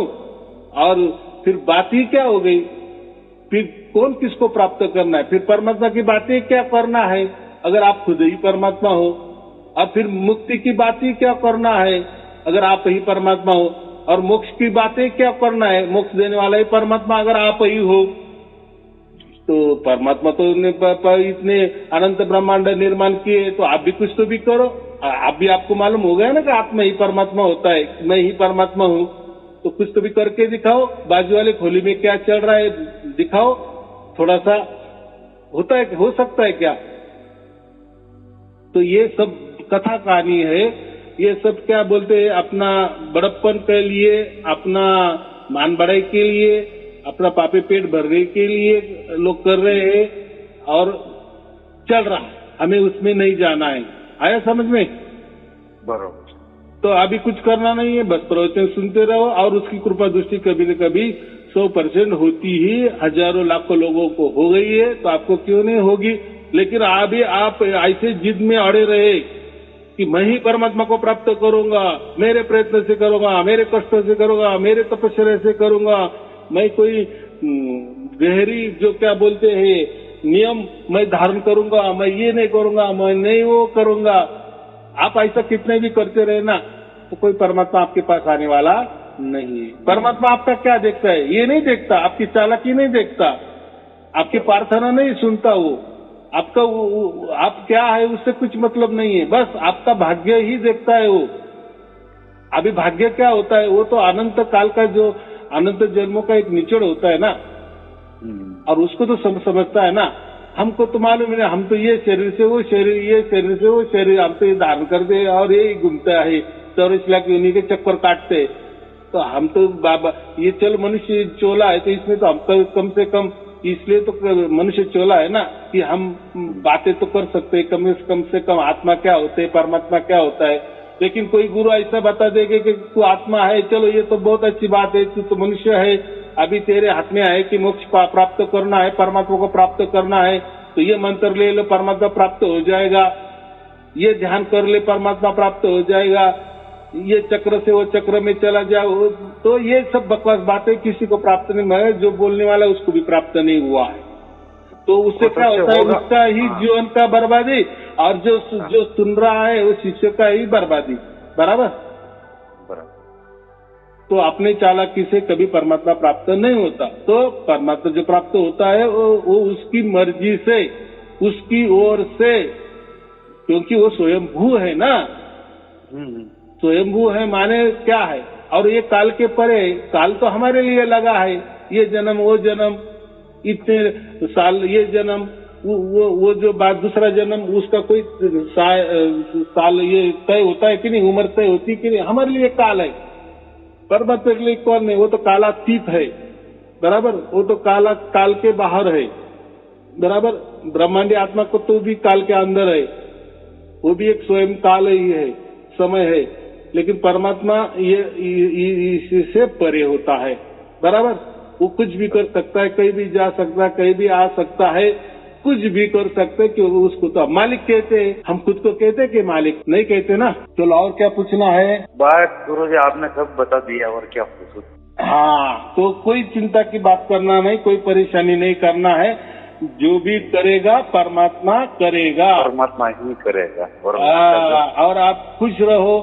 और फिर बात ही क्या हो गई? फिर कौन किसको प्राप्त करना है? फिर परमात्मा की बातें क्या करना है अगर आप खुद ही परमात्मा हो? और फिर मुक्ति की बात ही क्या करना है अगर आप ही परमात्मा हो? और मोक्ष की बातें क्या करना है? मोक्ष देने वाला ही परमात्मा अगर आप ही हो। तो परमात्मा तो इतने अनंत ब्रह्मांड निर्माण किए, तो आप भी कुछ तो भी करो। आप भी, आपको मालूम हो गया ना कि आत्मा ही परमात्मा होता है, मैं ही परमात्मा हूँ, तो कुछ तो भी करके दिखाओ। बाजू वाले खोली में क्या चल रहा है दिखाओ, थोड़ा सा होता है, हो सकता है क्या? तो ये सब कथा कहानी है, ये सब क्या बोलते हैं, अपना बड़प्पन के लिए, अपना मान बढ़ाई के लिए अपना पापे पेट भरने के लिए लोग कर रहे हैं और चल रहा है, हमें उसमें नहीं जाना है। आया समझ में? बरोबर। तो अभी कुछ करना नहीं है, बस प्रवचन सुनते रहो और उसकी कृपा दृष्टि कभी न कभी 100% होती ही हजारों लाखों लोगों को हो गई है, तो आपको क्यों नहीं होगी। लेकिन अभी आप ऐसे जिद में अड़े रहे कि मैं ही परमात्मा को प्राप्त करूंगा, मेरे प्रयत्न से करूंगा, मेरे कष्ट से करूंगा, मेरे तपस्या से करूंगा, मैं कोई गहरी जो क्या बोलते हैं नियम मैं धारण करूंगा, मैं ये नहीं करूंगा, मैं नहीं वो करूंगा। आप ऐसा कितने भी करते रहे ना, तो कोई परमात्मा आपके पास आने वाला नहीं है। परमात्मा आपका क्या देखता है? ये नहीं देखता, आपकी चालाकी नहीं देखता, आपकी प्रार्थना नहीं सुनता, वो आपका आप क्या है उससे कुछ मतलब नहीं है, बस आपका भाग्य ही देखता है वो। अभी भाग्य क्या होता है? वो तो अनंत काल का जो अनंत जन्मों का एक निचोड़ होता है ना, और उसको तो समझता है ना। हमको तो मालूम है ना, हम तो ये शरीर से वो शरीर, ये शरीर से वो शरीर, हम तो ये धारण करते और ये घूमता है 24 लाख योनि के चक्कर काटते। तो हम तो बाबा ये चल मनुष्य चोला है, तो इसमें तो हम कम से कम इसलिए तो मनुष्य चोला है ना कि हम बातें तो कर सकते हैं, कम से कम आत्मा क्या होते है, परमात्मा क्या होता है। लेकिन कोई गुरु ऐसा बता देगा कि तू आत्मा है, चलो ये तो बहुत अच्छी बात है, तू तो मनुष्य है, अभी तेरे हाथ में है कि मोक्ष प्राप्त करना है, परमात्मा को प्राप्त करना है, तो ये मंत्र ले लो परमात्मा प्राप्त हो जाएगा, ये ध्यान कर ले परमात्मा प्राप्त हो जाएगा, ये चक्र से वो चक्र में चला जाओ। तो ये सब बकवास बातें किसी को प्राप्त नहीं हुआ है, जो बोलने वाला है उसको भी प्राप्त नहीं हुआ है। तो उससे क्या होता है, उसका ही जीवन का बर्बादी, और जो सुन रहा है वो शिष्य का ही बर्बादी। बराबर। तो अपने चालाकी से कभी परमात्मा प्राप्त नहीं होता। तो परमात्मा जो प्राप्त होता है वो उसकी मर्जी से, उसकी ओर से, क्योंकि वो स्वयंभू है ना। स्वयंभू है माने क्या है? और ये काल के परे, काल तो हमारे लिए लगा है, ये जन्म वो जन्म, इतने साल ये जन्म, वो जो बात दूसरा जन्म, उसका कोई साल ये तय होता है कि नहीं, उम्र तय होती कि नहीं? हमारे लिए काल है, परमात्मा के लिए कौन नहीं, वो तो कालातीत है। बराबर। वो तो काल के बाहर है। बराबर। ब्रह्मांडी आत्मा को तो भी काल के अंदर है, वो भी एक स्वयं काल ही है, समय है। लेकिन परमात्मा ये इससे परे होता है। बराबर। वो कुछ भी कर सकता है, कहीं भी जा सकता है, कहीं भी आ सकता है, कुछ भी कर सकते, क्योंकि उसको तो मालिक कहते हैं। हम खुद को कहते कि मालिक नहीं कहते ना। चलो और क्या पूछना है? बात गुरुजी आपने सब बता दिया, और क्या पूछूं? हाँ, तो कोई चिंता की बात करना नहीं, कोई परेशानी नहीं करना है। जो भी करेगा परमात्मा करेगा, परमात्मा ही करेगा। और आप खुश रहो,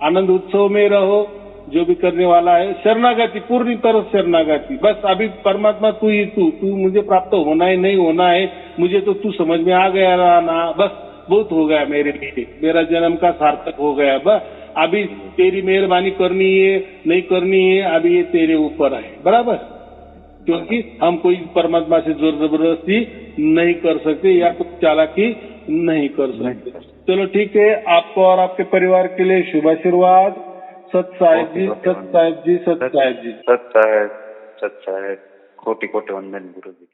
आनंद उत्सव में रहो। जो भी करने वाला है शरणागति, पूरी तरह शरणागति। बस अभी परमात्मा तू ही तू मुझे प्राप्त होना है, नहीं होना है, मुझे तो तू समझ में आ गया ना, बस बहुत हो गया मेरे लिए, मेरा जन्म का सार्थक हो गया। बस अभी तेरी मेहरबानी करनी है नहीं करनी है, अभी ये तेरे ऊपर है। बराबर। क्योंकि हम कोई परमात्मा से जोर जबरदस्ती नहीं कर सकते या कुछ चालाकी नहीं कर सकते। चलो ठीक है, आपको और आपके परिवार के लिए शुभ आशीर्वाद। सत साहेब जी, सत साहेब जी, सत साहेब जी, सत साहेब, कोटि कोटि वंदन गुरु जी।